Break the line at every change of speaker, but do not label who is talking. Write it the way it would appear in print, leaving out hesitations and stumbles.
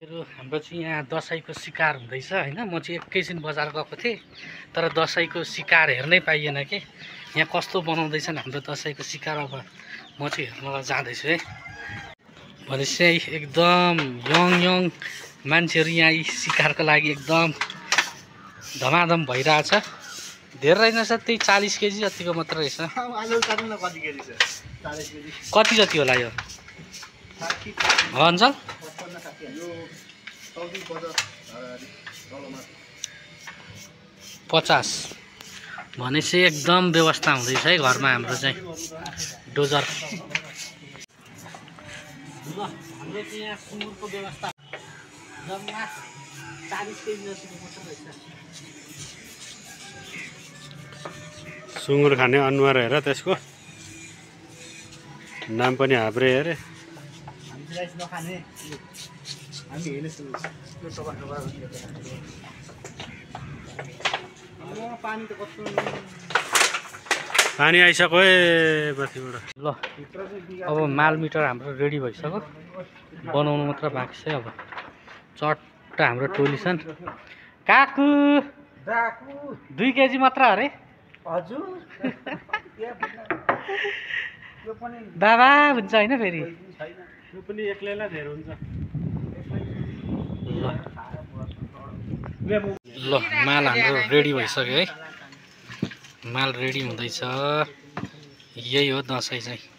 हाम्रो चाहिँ यहाँ दसैँको शिकार हुँदैछ हैन। म चाहिँ एकैछिन बजार गएको थिएँ तर दसैँको शिकार हेर्नै पाइएन कि यहाँ कस्तो बनाउँदैछन् हाम्रो दसैँको शिकार। अब म चाहिँ हेर्नलाई जाँदैछु है। भनेपछि एकदम यङ मान्छेहरू यहाँ यी शिकारको लागि एकदम धमाधम भइरहेछ। धेरै रहेन छ, त्यही 40 केजी जतिको मात्र रहेछ। कति जति होला यो अञ्चल? 50 भनेपछि एकदम व्यवस्था हुँदैछ है घरमा हाम्रो चाहिँ डोजर। ल हाम्रो चाहिँ यहाँ सुँगुरको व्यवस्था जम्मा 40 केजी जतिको मात्र रहेछ।
सुँगुर खाने अनुहार हेर, त्यसको नाम पनि हाब्रे हेरे। पानी आइसक्यो है माथिबाट।
ल अब माल मिटर हाम्रो रेडी भइसक्यो, बनाउनु मात्र बाँकी छ। अब चट्ट हाम्रो टोली छन्। काकु 2 केजी मात्र अरे हजुर। बाबा हुन्छ होइन फेरि
यो पनि एक्लैलाई धेरै हुन्छ।
ल माल हाम्रो रेडी भइसक्यो है। माल रेडी हुँदैछ। यही हो दसैँ चाहिँ।